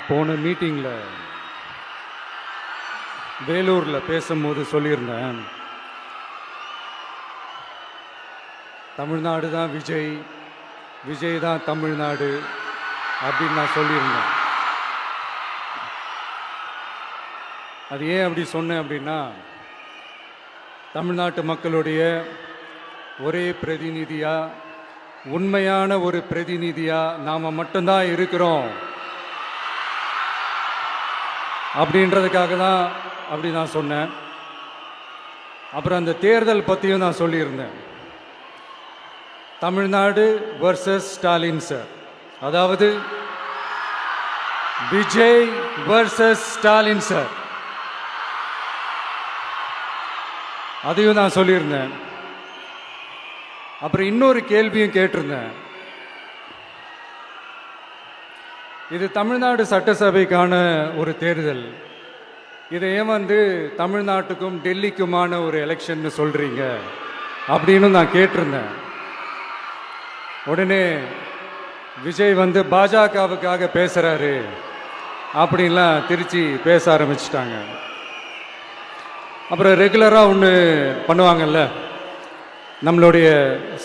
போன மீட்டிங்கில் வேலூரில் பேசும்போது சொல்லியிருந்தேன், தமிழ்நாடு தான் விஜய், விஜய் தான் தமிழ்நாடு அப்படின்னு நான் சொல்லியிருந்தேன். அது ஏன் அப்படி சொன்னேன் அப்படின்னா, தமிழ்நாட்டு மக்களுடைய ஒரே பிரதிநிதியாக, உண்மையான ஒரு பிரதிநிதியாக நாம் மட்டும்தான் இருக்கிறோம் அப்படின்றதுக்காக தான் அப்படி நான் சொன்னேன். அப்புறம் அந்த தேர்தல் பற்றியும் நான் சொல்லியிருந்தேன். தமிழ்நாடு வர்சஸ் ஸ்டாலின் சார், அதாவது விஜய் வர்சஸ் ஸ்டாலின் சார், அதையும் நான் சொல்லியிருந்தேன். அப்புறம் இன்னொரு கேள்வியும் கேட்டிருந்தேன். இது தமிழ்நாடு சட்டசபைக்கான ஒரு தேர்தல், இதை ஏன் தமிழ்நாட்டுக்கும் டெல்லிக்குமான ஒரு எலெக்ஷன் சொல்றீங்க அப்படின்னு நான் கேட்டிருந்தேன். உடனே விஜய் பாஜகவுக்காக பேசுறாரு அப்படின்லாம் திருச்சி பேச ஆரம்பிச்சிட்டாங்க. அப்புறம் ரெகுலராக ஒன்று பண்ணுவாங்கல்ல, நம்மளுடைய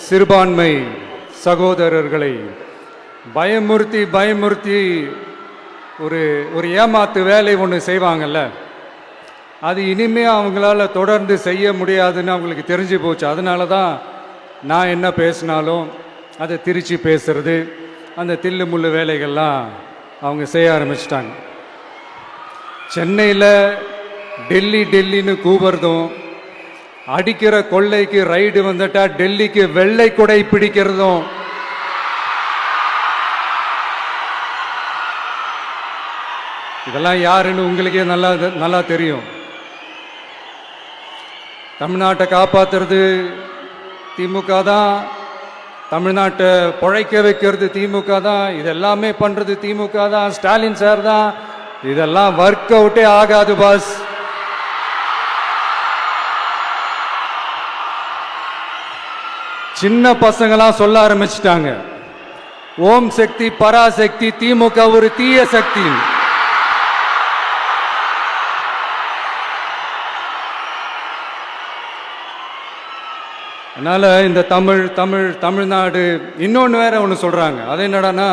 சிறுபான்மை சகோதரர்களை பயமுறுத்தி பயமுறுத்தி ஒரு ஏமாத்து வேலை ஒன்று செய்வாங்கல்ல, அது இனிமே அவங்களால தொடர்ந்து செய்ய முடியாதுன்னு அவங்களுக்கு தெரிஞ்சு போச்சு. அதனால தான் நான் என்ன பேசினாலும் அதை திருச்சி பேசுறது, அந்த தில்லு முள்ளு வேலைகள்லாம் அவங்க செய்ய ஆரம்பிச்சிட்டாங்க. சென்னையில் டெல்லி டெல்லின்னு கூவுறதும், அடிக்கிற கொள்ளைக்கு ரைடு வந்துட்டா டெல்லிக்கு வெள்ளை கொடை பிடிக்கிறதும், இதெல்லாம் யாருன்னு உங்களுக்கே நல்லா தெரியும். தமிழ்நாட்டை காப்பாற்றுறது திமுக தான், தமிழ்நாட்டை பொழைக்க வைக்கிறது திமுக தான், இதெல்லாமே பண்ணுறது திமுக தான், ஸ்டாலின் சார் தான். இதெல்லாம் ஒர்க் அவுட்டே ஆகாது பாஸ். சின்ன பசங்களாம் சொல்ல ஆரம்பிச்சிட்டாங்க, ஓம் சக்தி பராசக்தி, திமுக ஒரு தீய சக்தி. அதனால இந்த தமிழ்நாடு இன்னொன்று வேற ஒன்று சொல்றாங்க. அது என்னடான்னா,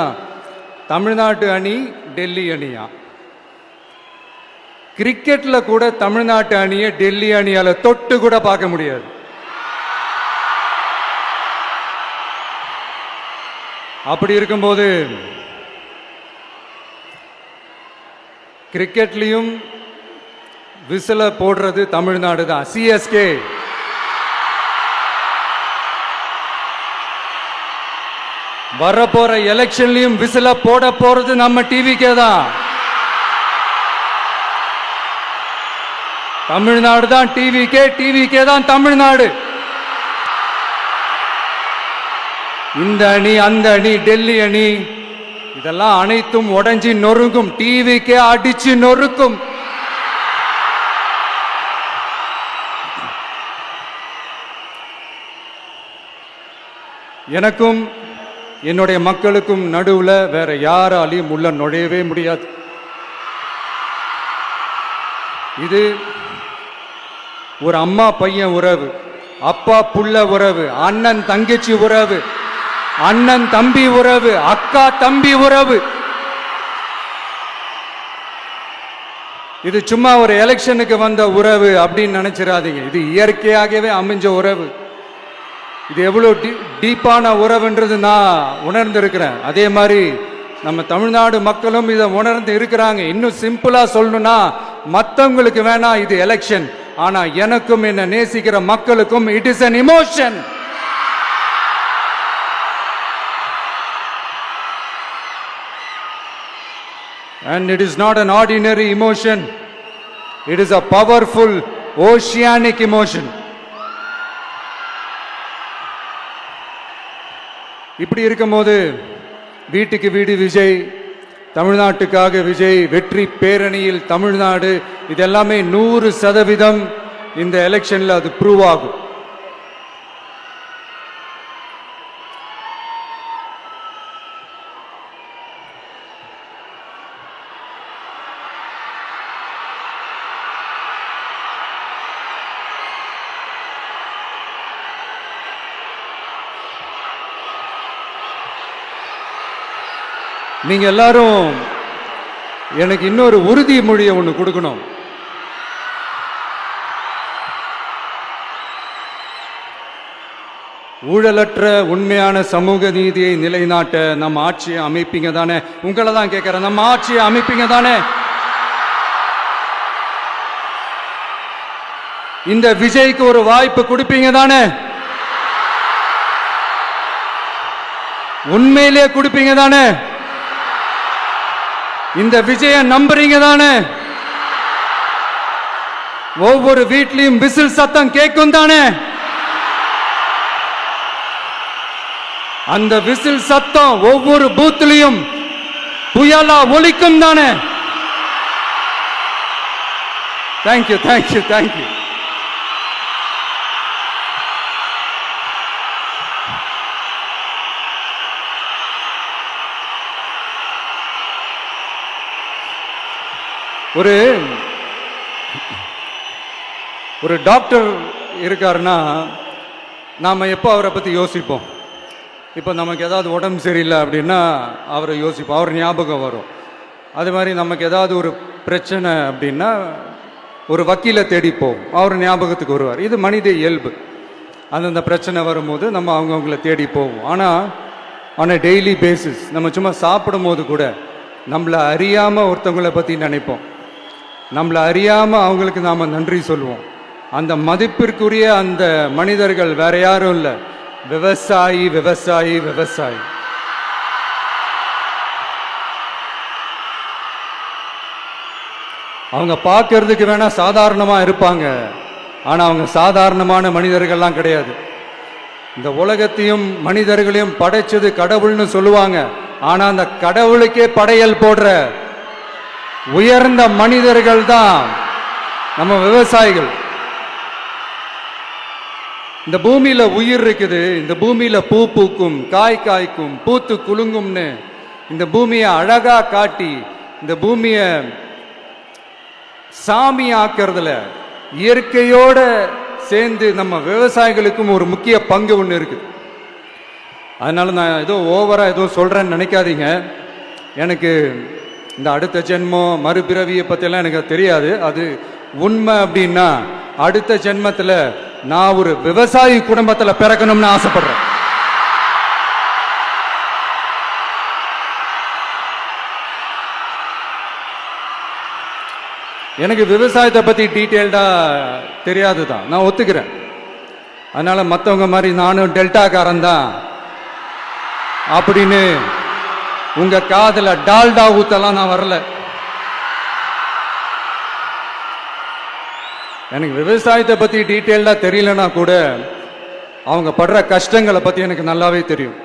தமிழ்நாட்டு அணி டெல்லி அணியா. கிரிக்கெட்ல கூட தமிழ்நாட்டு அணியை டெல்லி அணியால தொட்டு கூட பார்க்க முடியாது. அப்படி இருக்கும்போது கிரிக்கெட்லயும் விசில போடுறது தமிழ்நாடு தான், சிஎஸ்கே. வரப்போற எலெக்ஷன்லயும் விசில போட போறது நம்ம டிவிக்கே தான். தமிழ்நாடு தான் டிவிக்கே, டிவிக்கே தான் தமிழ்நாடு. இந்த அணி அந்த அணி டெல்லி அணி இதெல்லாம் அனைத்தும் உடைஞ்சி நொறுங்கும், டிவிக்கே அடிச்சு நொறுக்கும். எனக்கும் என்னுடைய மக்களுக்கும் நடுவுல வேற யாராலையும் உள்ள நுழையவே முடியாது. இது ஒரு அம்மா பையன் உறவு, அப்பா புள்ள உறவு, அண்ணன் தங்கச்சி உறவு, அண்ணன் தம்பி உறவு, அக்கா தம்பி உறவு. இது சும்மா ஒரு எலெக்ஷனுக்கு வந்த உறவு அப்படின்னு நினைச்சிடாதீங்க. இது இயற்கையாகவே அமைஞ்ச உறவு. இது எவ்வளவு டீப்பான உறவுன்றது நான் உணர்ந்திருக்கிறேன். அதே மாதிரி நம்ம தமிழ்நாடு மக்களும் இதை உணர்ந்து இருக்கிறாங்க. இன்னும் சிம்பிளா சொல்லணும்னா, மற்றவங்களுக்கு வேணா இது எலெக்ஷன், ஆனா எனக்கும் என்ன நேசிக்கிற மக்களுக்கும் it is an emotion. And it is not an ordinary emotion. It is a powerful oceanic emotion. இப்படி இருக்கும்போது வீட்டுக்கு வீடு விஜய், தமிழ்நாட்டுக்காக விஜய், வெற்றி பேரணியில் தமிழ்நாடு, இதெல்லாமே 100% இந்த எலெக்ஷன்ல அது ப்ரூவ் ஆகும். நீங்க எல்லாரும் எனக்கு இன்னொரு உறுதிமொழியை ஒன்று கொடுக்கணும். ஊழலற்ற உண்மையான சமூக நீதியை நிலைநாட்ட நம்ம ஆட்சியை அமைப்பீங்க தானே? உங்களை தான் கேட்கிறேன், நம்ம ஆட்சியை அமைப்பீங்க தானே? இந்த விஜய்க்கு ஒரு வாய்ப்பு கொடுப்பீங்க தானே? உண்மையிலே கொடுப்பீங்க தானே? இந்த விஜய நம்புறீங்க தானே? ஒவ்வொரு வீட்லயும் விசில் சத்தம் கேட்கும் தானே? அந்த விசில் சத்தம் ஒவ்வொரு பூத்திலையும் புயலா ஒலிக்கும் தானே? Thank you, thank you, thank you. ஒரு டாக்டர் இருக்காருன்னா நாம எப்போ அவரை பத்தி யோசிப்போம்? இப்போ நமக்கு ஏதாவது உடம்பு சரியில்லை அப்படின்னா அவரை யோசிப்போம், அவர் ஞாபகம் வரும். அது மாதிரி நமக்கு ஏதாவது ஒரு பிரச்சனை அப்படின்னா ஒரு வக்கீலை தேடிப்போம், அவர் ஞாபகத்துக்கு வருவார். இது மனித இயல்பு. அந்தந்த பிரச்சனை வரும்போது நம்ம அவங்கவுங்கள தேடி போவோம். ஆனால் டெய்லி பேசிஸ் நம்ம சும்மா சாப்பிடும் போது கூட நம்மளை அறியாமல் ஒருத்தவங்களை பற்றி நினைப்போம், நம்மளை அறியாமல் அவங்களுக்கு நாம் நன்றி சொல்லுவோம். அந்த மதிப்பிற்குரிய அந்த மனிதர்கள் வேற யாரும் இல்லை, விவசாயி, விவசாயி, விவசாயி. அவங்க பார்க்கறதுக்கு வேணா சாதாரணமா இருப்பாங்க, ஆனா அவங்க சாதாரணமான மனிதர்கள்லாம் கிடையாது. இந்த உலகத்தையும் மனிதர்களையும் படைச்சது கடவுள்னு சொல்லுவாங்க, ஆனா அந்த கடவுளுக்கே படையல் போடுற உயர்ந்த மனிதர்கள் தான் நம்ம விவசாயிகள். இந்த பூமியில உயிர் இருக்குது, இந்த பூமியில பூ பூக்கும், காய் காய்க்கும், பூத்து குலுங்கும்னு இந்த பூமியை அழகா காட்டி இந்த பூமியை சாமி ஆக்கிறதுல இயற்கையோட சேர்ந்து நம்ம விவசாயிகளுக்கும் ஒரு முக்கிய பங்கு ஒன்று இருக்குது. அதனால நான் ஏதோ ஓவரா ஏதோ சொல்றேன்னு நினைக்காதீங்க. எனக்கு இந்த அடுத்த ஜென்மம் மறுபிறவியை பற்றியெல்லாம் எனக்கு தெரியாது. அது உண்மை அப்படின்னா அடுத்த ஜென்மத்தில் நான் ஒரு விவசாயி குடும்பத்தில் பிறக்கணும்னு ஆசைப்படுறேன். எனக்கு விவசாயத்தை பற்றி டீட்டெயில்டாக தெரியாது தான், நான் ஒத்துக்கிறேன். அதனால மற்றவங்க மாதிரி நானும் டெல்டாக்காரன் தான் அப்படின்னு உங்க காதுல டால்டா ஊத்தலாம் நான் வரல. எனக்கு விவசாயத்தை பத்தி டீட்டெயில்டா தெரியலனா கூட அவங்க படுற கஷ்டங்களை பத்தி எனக்கு நல்லாவே தெரியும்.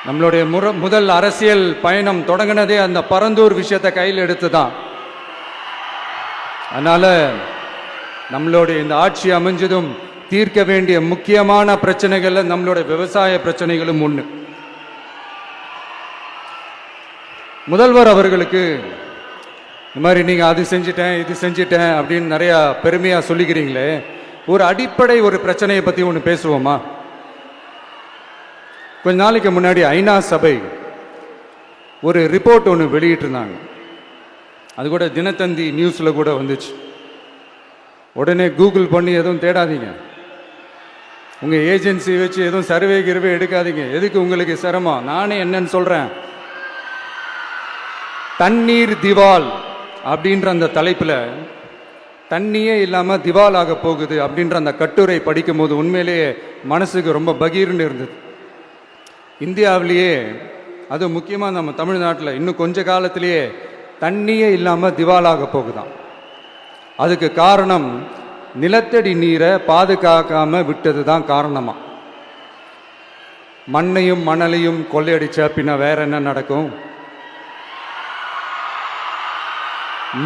நம்மளுடைய முதல் அரசியல் பயணம் தொடங்கினதே அந்த பரந்தூர் விஷயத்தை கையில் எடுத்துதான். அதனால நம்மளுடைய இந்த ஆட்சி அமைஞ்சதும் தீர்க்க வேண்டிய முக்கியமான பிரச்சனைகள்ல நம்மளுடைய விவசாய பிரச்சனைகளும் ஒண்ணு. முதல்வர் அவர்களுக்கு இந்த மாதிரி நீங்க அது செஞ்சிட்டேன் இது செஞ்சிட்டேன் அப்படின்னு நிறைய பெருமையா சொல்லிக்கிறீங்களே, ஒரு அடிப்படை ஒரு பிரச்சனையை பத்தி ஒன்று பேசுவோமா? கொஞ்ச நாளைக்கு முன்னாடி ஐநா சபை ஒரு ரிப்போர்ட் ஒன்று வெளியிட்டிருந்தாங்க. அது கூட தினத்தந்தி நியூஸ்ல கூட வந்துச்சு. உடனே கூகுள் பண்ணி எதுவும் தேடாதீங்க, உங்க ஏஜென்சி வச்சு எதுவும் சர்வே கிருவே எடுக்காதீங்க. எதுக்கு உங்களுக்கு சிரமம்? நானே என்னன்னு சொல்றேன். தண்ணீர் திவால் அப்படின்ற அந்த தலைப்புல தண்ணியே இல்லாம திவால் ஆக போகுது அப்படின்ற அந்த கட்டுரை படிக்கும் போது உண்மையிலேயே மனசுக்கு ரொம்ப பகீர்னு இருந்தது. இந்தியாவிலேயே அது முக்கியமா நம்ம தமிழ்நாட்டில் இன்னும் கொஞ்ச காலத்திலேயே தண்ணியே இல்லாம திவாலாக போகுதான். அதுக்கு காரணம் நிலத்தடி நீரை பாதுகாக்காம விட்டது தான் காரணமா. மண்ணையும் மணலையும் கொள்ளையடிச்சா பின்ன வேற என்ன நடக்கும்?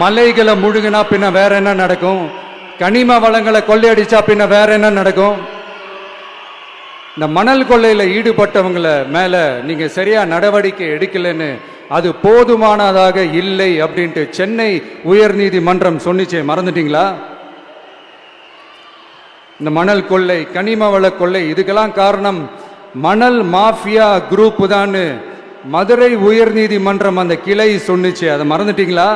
மலைகளை முழுகினா பின்ன வேற என்ன நடக்கும்? கனிம வளங்களை கொள்ளையடிச்சா பின்ன வேற என்ன நடக்கும்? இந்த மணல் கொள்ளையில ஈடுபட்டவங்கள மேல நீங்க சரியா நடவடிக்கை எடுக்கலன்னு அது போதுமானதாக இல்லை அப்படின்ட்டு சென்னை உயர்நீதிமன்றம் சொன்னிச்சே, மறந்துட்டீங்களா? இந்த மணல் கொள்ளை, கனிம வள கொள்ளை, இதுக்கெல்லாம் காரணம் மணல் மாஃபியா குரூப் தான் மதுரை உயர்நீதிமன்றம் அந்த கிளை சொன்னிச்சு. அதை மறந்துட்டீங்களா?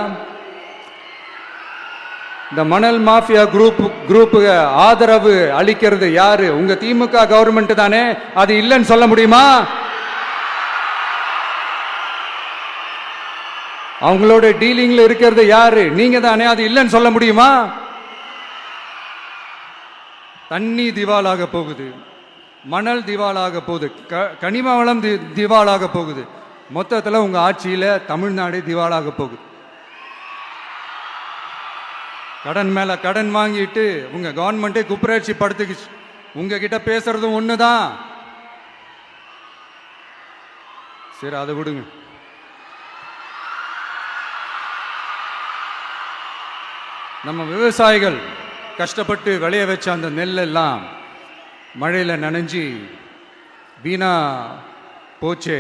இந்த மணல் மாஃபியா குரூப்புக்கு ஆதரவு அளிக்கிறது யாரு? உங்க திமுக கவர்மெண்ட் தானே. அது இல்லைன்னு சொல்ல முடியுமா? அவங்களோட டீலிங்ல இருக்கிறது யாரு? நீங்க தானே. அது இல்லைன்னு சொல்ல முடியுமா? தண்ணி திவாலாக போகுது, மணல் திவாலாக போகுது, கனிம வளம் திவாலாக போகுது. மொத்தத்தில் உங்க ஆட்சியில தமிழ்நாடு திவாலாக போகுது. கடன் மேல கடன் வாங்கிட்டு உங்க கவர்மெண்டே குப்பராட்சி படுத்துக்குச்சு. உங்ககிட்ட பேசுறதும் ஒண்ணுதான். சரி, அதை விடுங்க. நம்ம விவசாயிகள் கஷ்டப்பட்டு விளைய வச்ச அந்த நெல்லெல்லாம் மழையில் நனைஞ்சி வீணா போச்சே.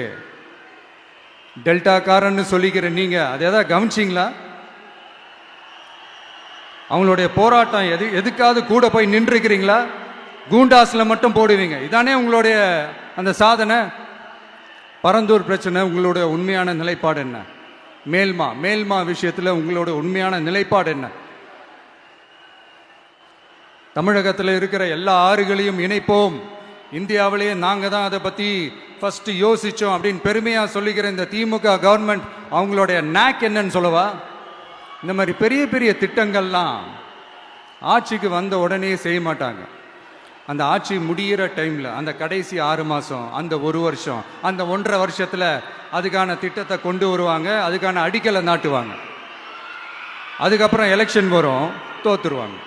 டெல்டாக்காரன்னு சொல்லிக்கிற நீங்க அதை எதாவது கவனிச்சிங்களா? அவங்களுடைய போராட்டம் எதுக்காவது கூட போய் நின்றுக்கிறீங்களா? கூண்டாஸ்ல மட்டும் போடுவீங்க. இதானே உங்களுடைய அந்த சாதனை. பரந்தூர் பிரச்சனை, உங்களுடைய உண்மையான நிலைப்பாடு என்ன? மேல்மா விஷயத்தில் உங்களோட உண்மையான நிலைப்பாடு என்ன? தமிழகத்தில் இருக்கிற எல்லா ஆறுகளையும் இணைப்போம், இந்தியாவிலேயே நாங்கள் தான் அதை பற்றி ஃபர்ஸ்ட் யோசித்தோம் அப்படின்னு பெருமையாக சொல்லிக்கிற இந்த திமுக கவர்மெண்ட் அவங்களுடைய நாக் என்னன்னு சொல்லவா? இந்த மாதிரி பெரிய பெரிய திட்டங்கள்லாம் ஆட்சிக்கு வந்த உடனே செய்ய மாட்டாங்க. அந்த ஆட்சி முடிகிற டைமில், அந்த கடைசி 6 மாதம், அந்த 1 வருஷம், அந்த 1.5 வருஷத்தில் அதுக்கான திட்டத்தை கொண்டு வருவாங்க, அதுக்கான அடிக்கலை நாட்டுவாங்க. அதுக்கப்புறம் எலெக்ஷன் வரும், தோத்துருவாங்க.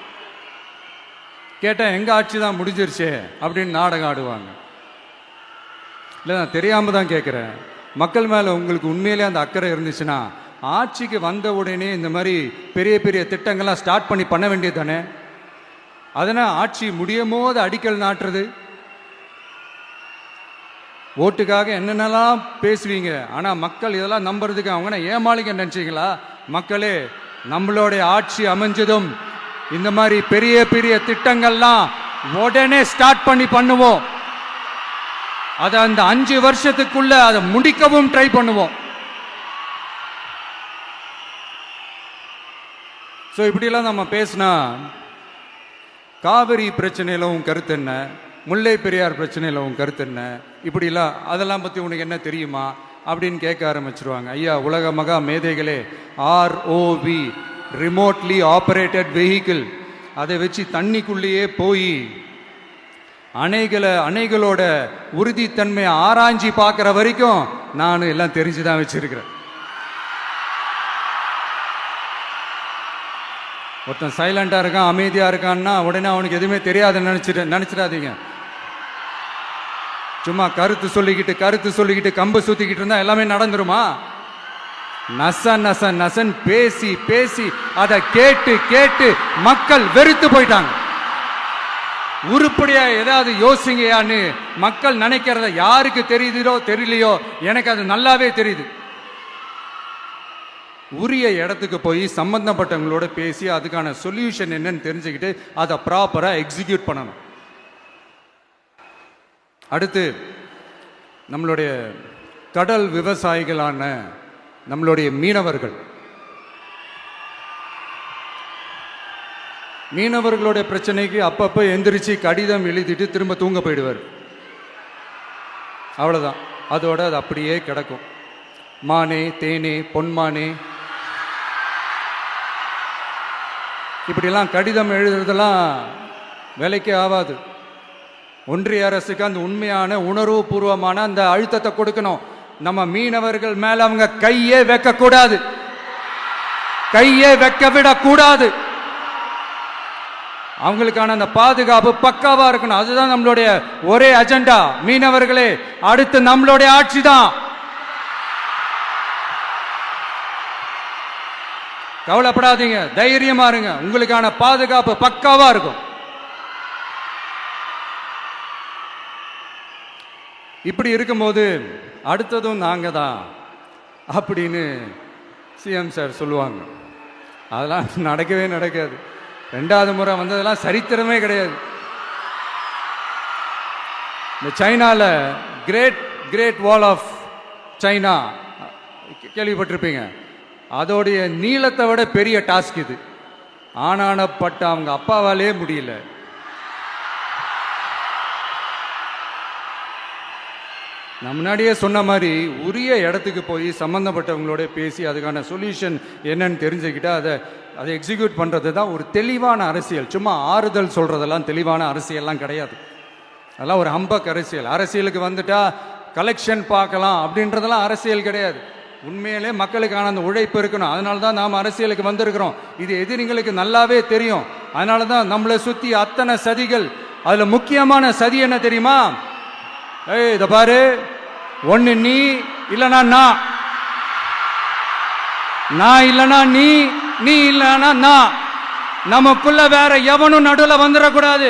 கேட்டால் எங்கள் ஆட்சி தான் முடிஞ்சிருச்சே அப்படின்னு நாடகம் ஆடுவாங்க. இல்லை, நான் தெரியாமல் தான் கேட்குறேன். மக்கள் மேலே உங்களுக்கு உண்மையிலே அந்த அக்கறை இருந்துச்சுன்னா ஆட்சிக்கு வந்த உடனே இந்த மாதிரி பெரிய பெரிய திட்டங்கள்லாம் ஸ்டார்ட் பண்ண வேண்டியது தானே. அதனால் ஆட்சி முடியும் போது அடிக்கல் நாட்டுறது. ஓட்டுக்காக என்னென்னலாம் பேசுவீங்க, ஆனால் மக்கள் இதெல்லாம் நம்புறதுக்கு அவங்க ஏமாளிங்க நினச்சிங்களா? மக்களே, நம்மளுடைய ஆட்சி அமைஞ்சதும் இந்த மாதிரி பெரிய பெரிய திட்டங்கள்லாம் உடனே ஸ்டார்ட் பண்ணுவோம். அதை அந்த 5 வருஷத்துக்குள்ள அதை முடிக்கவும் ட்ரை பண்ணுவோம். ஸோ இப்படிலாம் நம்ம பேசினா காவிரி பிரச்சனையில் உன் கருத்து என்ன, முல்லை பெரியார் பிரச்சனையில் உன் கருத்து என்ன, இப்படிலாம் அதெல்லாம் பற்றி உனக்கு என்ன தெரியுமா அப்படின்னு கேட்க ஆரம்பிச்சிருவாங்க. ஐயா, உலக மகா மேதைகளே, ROV, ரிமோட்லி ஆப்ரேட்டட் வெஹிக்கிள், அதை வச்சு தண்ணிக்குள்ளேயே போய் அணைகளோட உறுதித்தன்மையை ஆராய்ச்சி பார்க்குற வரைக்கும் நான் எல்லாம் தெரிஞ்சுதான் வச்சிருக்கிறேன். ஒருத்தன் சைலண்டா இருக்கான், அமைதியா இருக்கான்னா உடனே அவனுக்கு எதுவுமே தெரியாது நினைச்சிடாதீங்க. சும்மா கருத்து சொல்லிக்கிட்டு கம்பு சுத்திக்கிட்டு இருந்தா எல்லாமே நடந்துருமா? நசன் பேசி அதை கேட்டு மக்கள் வெறுத்து போயிட்டாங்க. உருப்படியா ஏதாவது யோசிங்கயான்னு மக்கள் நினைக்கிறத யாருக்கு தெரியுதோ தெரியலையோ, எனக்கு அது நல்லாவே தெரியுது. உரிய இடத்துக்கு போய் சம்பந்தப்பட்டவங்களோட பேசி அதுக்கான சொல்யூஷன் என்னன்னு தெரிஞ்சுக்கிட்டு அதை ப்ராப்பரா எக்ஸிக்யூட் பண்ணணும். அடுத்து, நம்மளுடைய கடல் விவசாயிகளான நம்மளுடைய மீனவர்களுடைய பிரச்சனைக்கு அப்பப்போ எந்திரிச்சு கடிதம் எழுதிட்டு திரும்ப தூங்க போயிடுவார். அவ்வளோதான், அதோட அது அப்படியே கிடக்கும். மானே, தேனே, பொன்மானே, இப்படிலாம் கடிதம் எழுதுறதெல்லாம் வேலைக்கே ஆகாது. ஒன்றிய அரசுக்கு அந்த உண்மையான உணர்வுபூர்வமான அந்த அழுத்தத்தை கொடுக்கணும். நம்ம மீனவர்கள் மேல அவங்க கையே வைக்கக்கூடாது, கையே வைக்க விடக்கூடாது. அவங்களுக்கான அந்த பாதுகாப்பு பக்காவா இருக்கணும். அதுதான் நம்மளுடைய ஒரே அஜெண்டா. மீனவர்களே, அடுத்து நம்மளுடைய ஆட்சி தான். கவலைப்படாதீங்க, தைரியமா இருங்க, உங்களுக்கான பாதுகாப்பு பக்காவா இருக்கும். இப்படி இருக்கும்போது அடுத்ததும் நாங்க தான் அப்படின்னு சிஎம் சார் சொல்லுவாங்க. அதெல்லாம் நடக்கவே நடக்காது. 2வது முறை வந்ததெல்லாம் சரித்திரமே கிடையாது. இந்த சைனால கிரேட் வால் ஆஃப் சைனா கேள்விப்பட்டிருப்பீங்க. அதோடைய நீளத்தை விட பெரிய டாஸ்க் இது. ஆனானப்பட்ட அவங்க அப்பாவாலே முடியல. நான் முன்னாடியே சொன்ன மாதிரி உரிய இடத்துக்கு போய் சம்மந்தப்பட்டவங்களோட பேசி அதுக்கான சொல்யூஷன் என்னன்னு தெரிஞ்சுக்கிட்டா அதை எக்ஸிக்யூட் பண்ணுறது தான் ஒரு தெளிவான அரசியல். சும்மா ஆறுதல் சொல்கிறதெல்லாம் தெளிவான அரசியல்லாம் கிடையாது. அதெல்லாம் ஒரு ஹம்பக் அரசியல். அரசியலுக்கு வந்துட்டா கலெக்ஷன் பார்க்கலாம் அப்படின்றதெல்லாம் அரசியல் கிடையாது. உண்மையிலே மக்களுக்கான அந்த உழைப்பு இருக்கணும். அதனால தான் நாம் அரசியலுக்கு வந்திருக்கிறோம். இது எதிரிங்களுக்கு நல்லாவே தெரியும். அதனால தான் நம்மளை சுற்றி அத்தனை சதிகள். அதில் முக்கியமான சதி என்ன தெரியுமா? இதை பாரு, ஒன்று நீ இல்லைனா நான் இல்லைனா நீ இல்லைனா நான். நமக்குள்ள வேற எவனும் நடுவில் வந்துடக்கூடாது.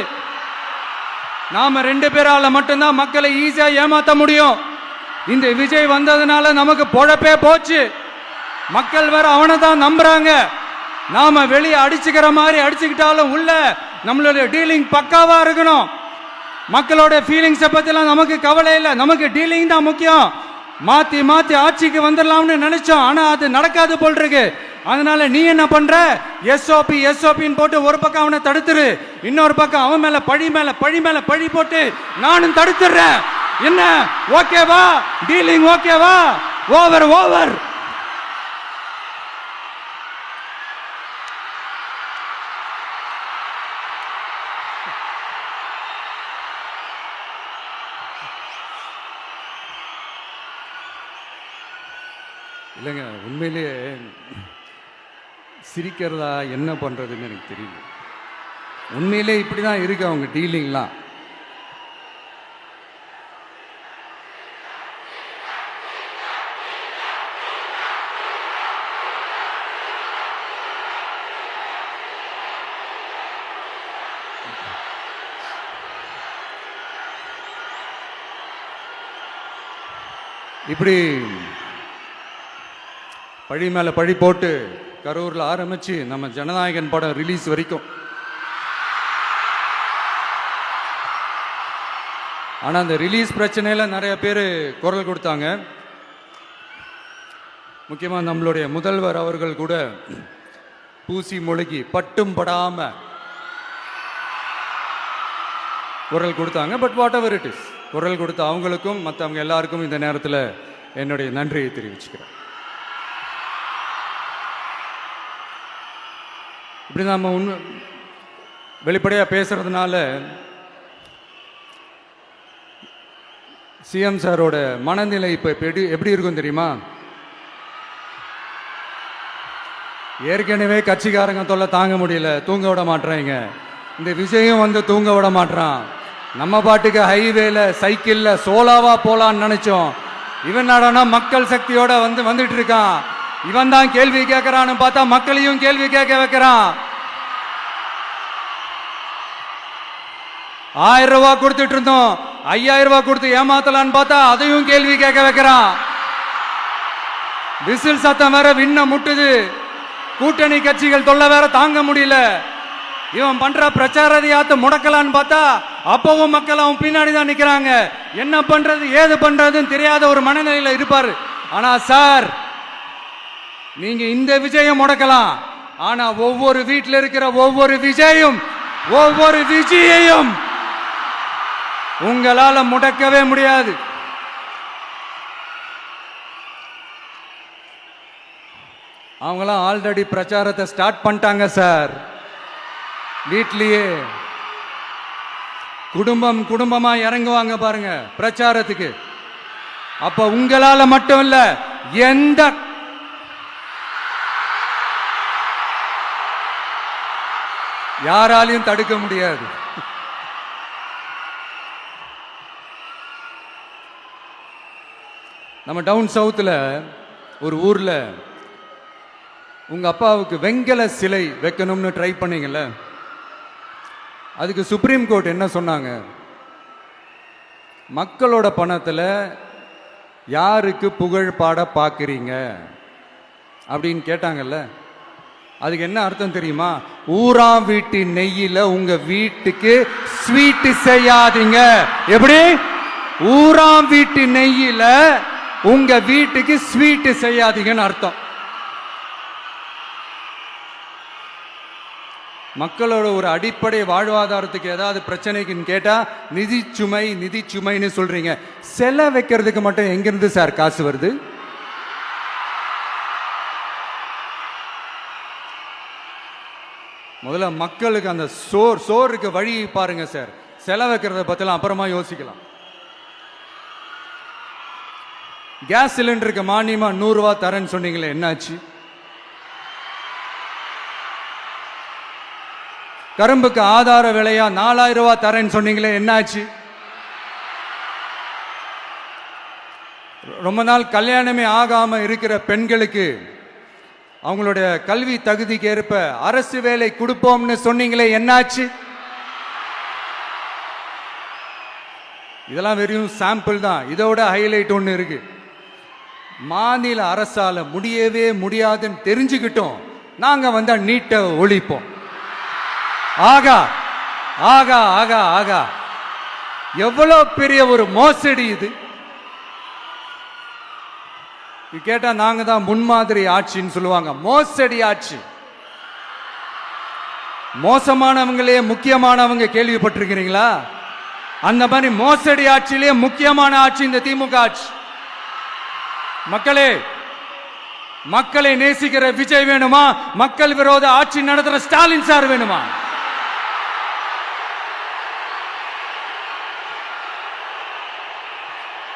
நாம 2 பேரால மட்டும்தான் மக்களை ஈஸியா ஏமாத்த முடியும். இந்த விஜய் வந்ததுனால நமக்கு பொழப்பே போச்சு. மக்கள் வேற அவனை தான் நம்புறாங்க. நாம வெளியே அடிச்சுக்கிற மாதிரி அடிச்சுக்கிட்டாலும் உள்ள நம்மளுடைய டீலிங் பக்காவா இருக்கணும். மக்களோட ஃபீலிங்ஸை பத்திலாம் நமக்கு கவலை இல்லை. நமக்கு டீலிங் தான் முக்கியம். மாத்தி ஆட்சிக்கு வந்துடலாம்னு நினைச்சோம். ஆனா அது நடக்காது போல் இருக்கு. அதனால நீ என்ன பண்ற? எஸ்ஓபின்னு போட்டு ஒரு பக்கம் அவனை தடுத்துரு, இன்னொரு பக்கம் அவன் மேல பழி போட்டு நானும் தடுத்துறேன். என்ன ஓகேவா? டீலிங் ஓகேவா? ஓவர். இல்லைங்க, உண்மையிலேயே சிரிக்கிறதா என்ன பண்ணுறதுன்னு எனக்கு தெரியல. உண்மையிலே இப்படி தான் இருக்கு அவங்க டீலிங்லாம். இப்படி பழி மேல பழி போட்டு கரூரில் ஆரம்பிச்சு நம்ம ஜனநாயகன் படம் ரிலீஸ் வரைக்கும். ஆனால் அந்த ரிலீஸ் பிரச்சனையில் நிறைய பேர் குரல் கொடுத்தாங்க. முக்கியமாக நம்மளுடைய முதல்வர் அவர்கள் கூட பூசி மொழிகி பட்டும் படாம குரல் கொடுத்தாங்க. But what ever it is, குரல் கொடுத்த அவங்களுக்கும் மற்றவங்க எல்லாருக்கும் இந்த நேரத்தில் என்னுடைய நன்றியை தெரிவிச்சுக்கிறேன். இப்படி நம்ம வெளிப்படையாக பேசுறதுனால சிஎம் சாரோட மனநிலை இப்போ எப்படி இருக்கும் தெரியுமா? ஏற்கனவே கட்சிக்காரங்க தொல்லை தாங்க முடியல, தூங்க விட மாட்டேறாங்க. இந்த விஜயும் வந்து தூங்க விட மாட்டான். நம்ம பாட்டுக்கு ஹைவேல சைக்கிள்ல சோலாவா போலான்னு நினைச்சோம். இவன் நாடானா மக்கள் சக்தியோட வந்துட்டு இருக்கான். இவன் தான் கேள்வி கேட்கறான்னு பார்த்தா மக்களையும் கேள்வி கேட்க வைக்கிறான். 1000 ரூபாய் கொடுத்துட்டு இருந்தோம், 5000 ரூபாய் கொடுத்து ஏமாத்தலான்னு பார்த்தா அதையும் கேள்வி கேட்க வைக்கிறான். விசில் சத்தம் வேற விண்ண முட்டுது. கூட்டணி கட்சிகள் தொல்லை வேற தாங்க முடியல. இவன் பண்ற பிரச்சாரத்தையாத்த முடக்கலான்னு பார்த்தா அப்பவும் மக்கள் அவன் பின்னாடி தான் நிக்கிறாங்க. என்ன பண்றது ஏது பண்றதுன்னு தெரியாத ஒரு மனநிலையில இருப்பாரு. ஆனா சார், நீங்க இந்த விஜயம் முடக்கலாம். ஆனா ஒவ்வொரு வீட்டில் இருக்கிற ஒவ்வொரு விஜயையும் உங்களால முடக்கவே முடியாது. அவங்களாம் ஆல்ரெடி பிரச்சாரத்தை ஸ்டார்ட் பண்ணிட்டாங்க சார். வீட்லயே குடும்பமா இறங்குவாங்க பாருங்க பிரச்சாரத்துக்கு. அப்ப உங்களால மட்டும் இல்ல, எந்த யாராலையும் தடுக்க முடியாது. நம்ம டவுன் சவுத்தில் ஒரு ஊர்ல உங்க அப்பாவுக்கு வெங்கல சிலை வைக்கணும்னு ட்ரை பண்ணீங்கல்ல, அதுக்கு சுப்ரீம் கோர்ட் என்ன சொன்னாங்க? மக்களோட பணத்தில் யாருக்கு புகழ் பாட பார்க்குறீங்க அப்படின்னு கேட்டாங்கல்ல. அதுக்கு என்ன அர்த்தம் தெரியுமா? ஊரா வீட்டு நெய்யில உங்க வீட்டுக்கு ஸ்வீட் செய்யாதீங்க. எப்படி? ஊராம் வீட்டு நெய்யில உங்க வீட்டுக்கு ஸ்வீட் செய்யாதீங்கன்னு அர்த்தம். மக்களோட ஒரு அடிப்படை வாழ்வாதாரத்துக்கு ஏதாவது பிரச்சனைக்குன்னு கேட்டா நிதி சுமைன்னு சொல்றீங்க. செல வைக்கிறதுக்கு மட்டும் எங்கிருந்து சார் காசு வருது? முதல்ல மக்களுக்கு அந்த சோறுக்கு வழி பாருங்க சார். செலவைக்கிறத பத்திலாம் அப்புறமா யோசிக்கலாம். கேஸ் சிலிண்டருக்கு மானியமா 100 ரூபாய் தரேன்னு சொன்னீங்களே, என்னாச்சு? கரும்புக்கு ஆதார விலையா 4000 ரூபாய் தரேன்னு சொன்னீங்களே, என்னாச்சு? ரொம்ப நாள் கல்யாணமே ஆகாம இருக்கிற பெண்களுக்கு அவங்களுடைய கல்வி தகுதிக்கு ஏற்ப அரசு வேலை கொடுப்போம்னு சொன்னீங்களே, என்னாச்சு? இதெல்லாம் வெறும் சாம்பிள் தான். இதோட ஹைலைட் ஒன்று இருக்கு. மாநில அரசால முடியவே முடியாதுன்னு தெரிஞ்சுக்கிட்டோம், நாங்க வந்தா நீட்டை ஒழிப்போம். ஆகா ஆகா ஆகா ஆகா, எவ்வளவு பெரிய ஒரு மோசடி இது! கேட்டா நாங்க தான் முன்மாதிரி ஆட்சின்னு சொல்லுவாங்க. மோசடி ஆட்சி. மோசமானவங்களே முக்கியமானவங்க கேள்விப்பட்டிருக்கிறீங்களா? அந்த மாதிரி மோசடி ஆட்சியிலே முக்கியமான ஆட்சி இந்த திமுக ஆட்சி. மக்களே, மக்களை நேசிக்கிற விஜய் வேணுமா? மக்கள் விரோத ஆட்சி நடத்துற ஸ்டாலின் சார் வேணுமா?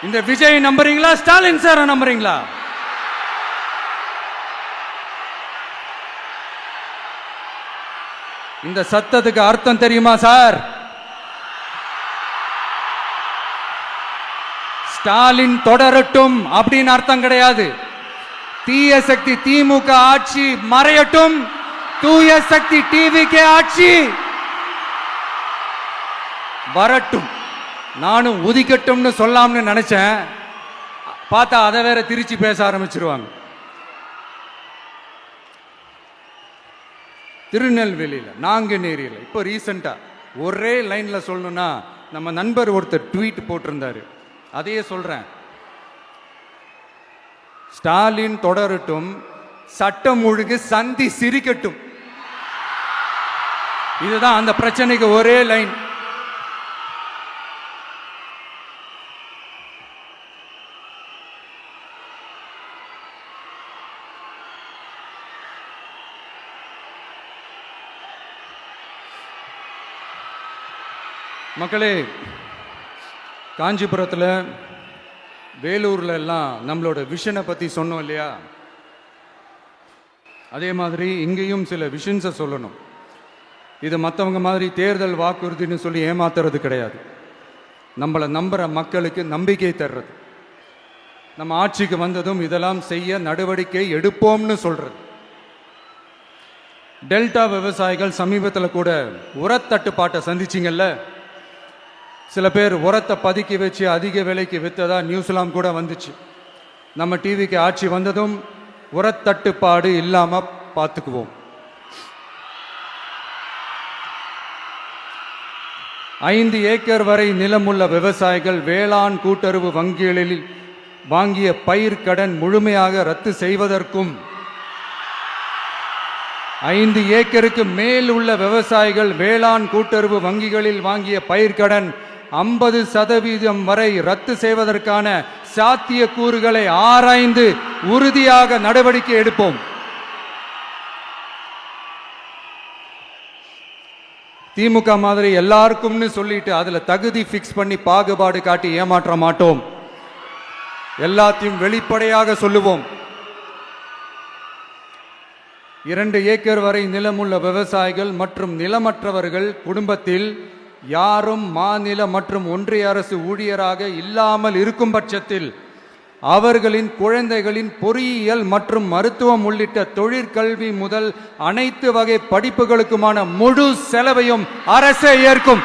இந்த விஜய் நம்புறீங்களா, ஸ்டாலின் சார் நம்புறீங்களா? இந்த சத்தத்துக்கு அர்த்தம் தெரியுமா சார்? ஸ்டாலின் தொடரட்டும் அப்படின்னு அர்த்தம் கிடையாது. தீய சக்தி திமுக ஆட்சி மறையட்டும், தூய சக்தி டிவிகே ஆட்சி வரட்டும். நானும் உதிக்கட்டும்னு சொல்லாம்னு நினைச்சேன், பார்த்தா அதை வேற திருச்சி பேச ஆரம்பிச்சிருவாங்க. திருநெல்வேலியில், நாங்குநேரியில் இப்போ ரீசெண்டா ஒரே லைன்ல சொல்லணும்னா, நம்ம நண்பர் ஒருத்தர் ட்வீட் போட்டிருந்தாரு, அதையே சொல்றேன். ஸ்டாலின் தொடரட்டும், சட்டம் ஒழுங்கு சந்தி சிரிக்கட்டும். இதுதான் அந்த பிரச்சனைக்கு ஒரே லைன். மக்களே, காஞ்சிபுரத்தில், வேலூர்ல எல்லாம் நம்மளோட விஷனை பற்றி சொன்னோம் இல்லையா? அதே மாதிரி இங்கேயும் சில விஷன்ஸை சொல்லணும். இது மற்றவங்க மாதிரி தேர்தல் வாக்குறுதின்னு சொல்லி ஏமாத்துறது கிடையாது. நம்மளை நம்புகிற மக்களுக்கு நம்பிக்கை தர்றது. நம்ம ஆட்சிக்கு வந்ததும் இதெல்லாம் செய்ய நடவடிக்கை எடுப்போம்னு சொல்றது. டெல்டா விவசாயிகள் சமீபத்தில் கூட உரத்தட்டுப்பாட்டை சந்திச்சிங்கல்ல. சில பேர் உரத்தை பதுக்கி வச்சு அதிக விலைக்கு விற்றதா நியூஸ்லாம் கூட வந்துச்சு. நம்ம டிவிக்கு ஆட்சி வந்ததும் உரத்தட்டுப்பாடு இல்லாம பார்த்துக்குவோம். 5 ஏக்கர் வரை நிலமுள்ள விவசாயிகள் வேளாண் கூட்டுறவு வங்கிகளில் வாங்கிய பயிர் கடன் முழுமையாக ரத்து செய்வதற்கும், 5 ஏக்கருக்கு மேல் உள்ள விவசாயிகள் வேளாண் கூட்டுறவு வங்கிகளில் வாங்கிய பயிர்க்கடன் 50% வரை ரத்து செய்வதற்கான சாத்திய கூறுகளை ஆராய்ந்து உறுதியாக நடவடிக்கை எடுப்போம். திமுக மாதிரி எல்லாருக்கும்னு சொல்லிட்டு அதுல தகுதி பிக்ஸ் பண்ணி பாகுபாடு காட்டி ஏமாற்ற மாட்டோம். எல்லாத்தையும் வெளிப்படையாக சொல்லுவோம். 2 ஏக்கர் வரை நிலமுள்ள விவசாயிகள் மற்றும் நிலமற்றவர்கள் குடும்பத்தில் யாரும் மாநில மற்றும் ஒன்றிய அரசு ஊழியராக இல்லாமல் இருக்கும் பட்சத்தில் அவர்களின் குழந்தைகளின் பொறியியல் மற்றும் மருத்துவம் உள்ளிட்ட தொழிற்கல்வி முதல் அனைத்து வகை படிப்புகளுக்குமான முழு செலவையும் அரசே ஏற்கும்.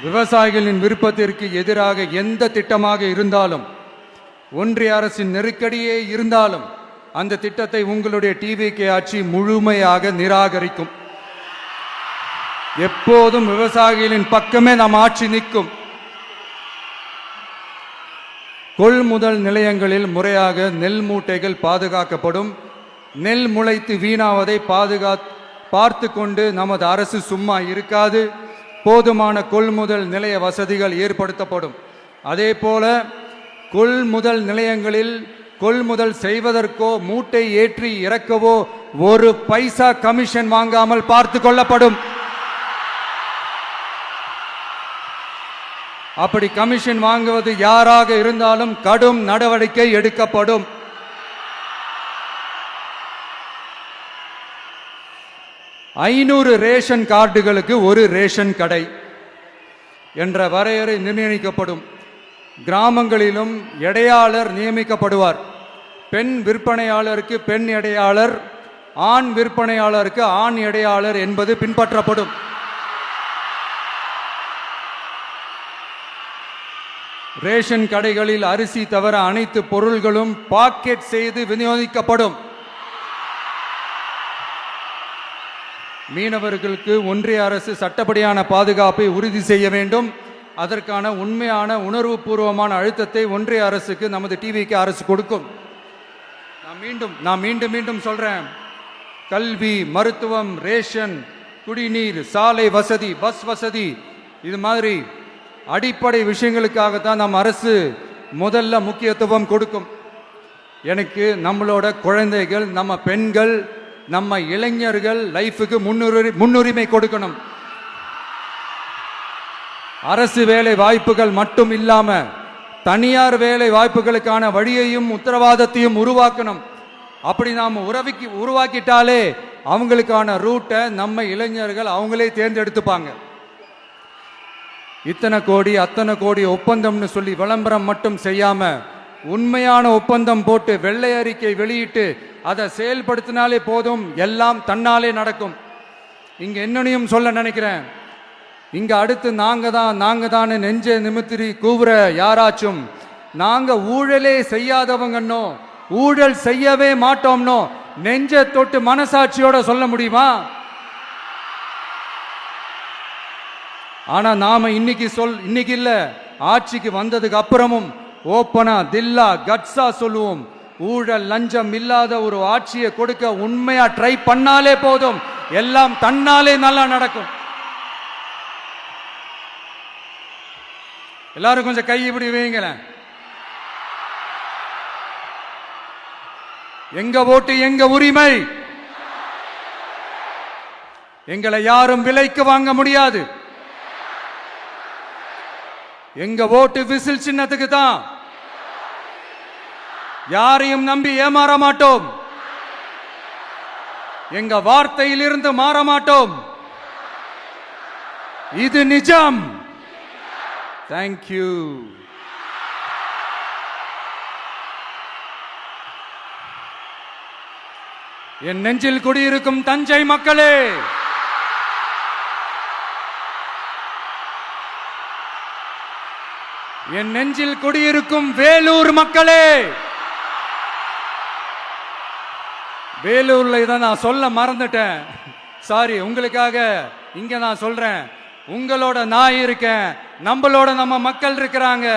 விவசாயிகளின் விருப்பத்திற்கு எதிராக எந்த திட்டமாக இருந்தாலும், ஒன்றிய அரசின் நெருக்கடியே இருந்தாலும், அந்த திட்டத்தை உங்களுடைய டிவிகே ஆட்சி முழுமையாக நிராகரிக்கும். எப்போதும் விவசாயிகளின் பக்கமே நம் ஆட்சி நிற்கும். கொள்முதல் நிலையங்களில் முறையாக நெல் மூட்டைகள் பாதுகாக்கப்படும். நெல் முளைத்து வீணாவதை பார்த்து கொண்டு நமது அரசு சும்மா இருக்காது. போதுமான கொள்முதல் நிலைய வசதிகள் ஏற்படுத்தப்படும். அதே போல கொள்முதல் நிலையங்களில் கொள்முதல் செய்வதற்கோ மூட்டை ஏற்றி இறக்கவோ ஒரு பைசா கமிஷன் வாங்காமல் பார்த்து கொள்ளப்படும். அப்படி கமிஷன் வாங்குவது யாராக இருந்தாலும் கடும் நடவடிக்கை எடுக்கப்படும். ஐநூறு ரேஷன் கார்டுகளுக்கு ஒரு ரேஷன் கடை என்ற வரையறை நிர்ணயிக்கப்படும். கிராமங்களிலும் எடையாளர் நியமிக்கப்படுவார். பெண் விற்பனையாளருக்கு பெண் எடையாளர், ஆண் விற்பனையாளருக்கு ஆண் எடையாளர் என்பது பின்பற்றப்படும். ரேஷன் கடைகளில் அரிசி தவிர அனைத்து பொருள்களும் பாக்கெட் செய்து விநியோகிக்கப்படும். மீனவர்களுக்கு ஒன்றிய அரசு சட்டப்படியான பாதுகாப்பை உறுதி செய்ய வேண்டும். அதற்கான உண்மையான உணர்வுபூர்வமான அழுத்தத்தை ஒன்றிய அரசுக்கு நமது டிவிக்கு அரசு கொடுக்கும். நான் மீண்டும் சொல்றேன். கல்வி, மருத்துவம், ரேஷன், குடிநீர், சாலை வசதி, பஸ் வசதி, இது மாதிரி அடிப்படை விஷயங்களுக்காகத்தான் நம் அரசு முதல்ல முக்கியத்துவம் கொடுக்கும். எனக்கு நம்மளோட குழந்தைகள், நம்ம பெண்கள், நம்ம இளைஞர்கள் லைஃபுக்கு முன்னுரிமை கொடுக்கணும். அரசு வேலை வாய்ப்புகள் மட்டும் இல்லாம தனியார் வேலை வாய்ப்புகளுக்கான வழியையும் உத்தரவாதத்தையும் உருவாக்கணும். அப்படி நாம் உருவாக்கிட்டாலே அவங்களுக்கான ரூட்டை நம்ம இளைஞர்கள் அவங்களே தேர்ந்தெடுத்துப்பாங்க. இத்தனை கோடி அத்தனை கோடி ஒப்பந்தம்னு சொல்லி விளம்பரம் மட்டும் செய்யாம உண்மையான ஒப்பந்தம் போட்டு வெள்ளை அறிக்கை வெளியிட்டு அதை செயல்படுத்தினாலே போதும், எல்லாம் தன்னாலே நடக்கும். இங்க என்னனையும் சொல்ல நினைக்கிறேன். இங்க அடுத்து நாங்க தான் நெஞ்ச நிமித்திரி கூவுற யாராச்சும் நாங்க ஊழலே செய்யாதவங்கன்னோ ஊழல் செய்யவே மாட்டோம்னோ நெஞ்ச தொட்டு மனசாட்சியோட சொல்ல முடியுமா? ஆனா நாம இன்னைக்கு இல்ல, ஆட்சிக்கு வந்ததுக்கு அப்புறமும் ஓப்பனா தில்லா கட்ஸா சொல்லுவோம். ஊழல் லஞ்சம் இல்லாத ஒரு ஆட்சியை கொடுக்க உண்மையா ட்ரை பண்ணாலே போதும், எல்லாம் தன்னாலே நல்லா நடக்கும். எல்லாரும் கொஞ்சம் கை இப்படி வைங்களேன். எங்க ஓட்டு எங்க உரிமை, எங்களை யாரும் விலைக்கு வாங்க முடியாது. எங்க ஓட்டு விசில் சின்னத்துக்கு தான். யாரையும் நம்பி ஏமாற மாட்டோம். எங்க வார்த்தையிலிருந்து மாற மாட்டோம். இது நிஜம். தேங்க்யூ. என் நெஞ்சில் குடியிருக்கும் தஞ்சை மக்களே, என் நெஞ்சில் குடியிருக்கும் வேலூர் மக்களே, வேலூர்ல இதை நான் சொல்ல மறந்துட்டேன், சாரி. உங்களுக்காக இங்க நான் சொல்றேன். உங்களோட நான் இருக்கேன், நம்மளோட நம்ம மக்கள் இருக்கிறாங்க.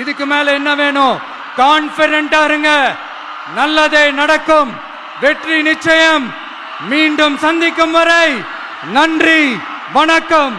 இதுக்கு மேல என்ன வேணும்? கான்பிடென்ட்டா இருங்க, நல்லதே நடக்கும், வெற்றி நிச்சயம். மீண்டும் சந்திக்கும் வரை நன்றி, வணக்கம்.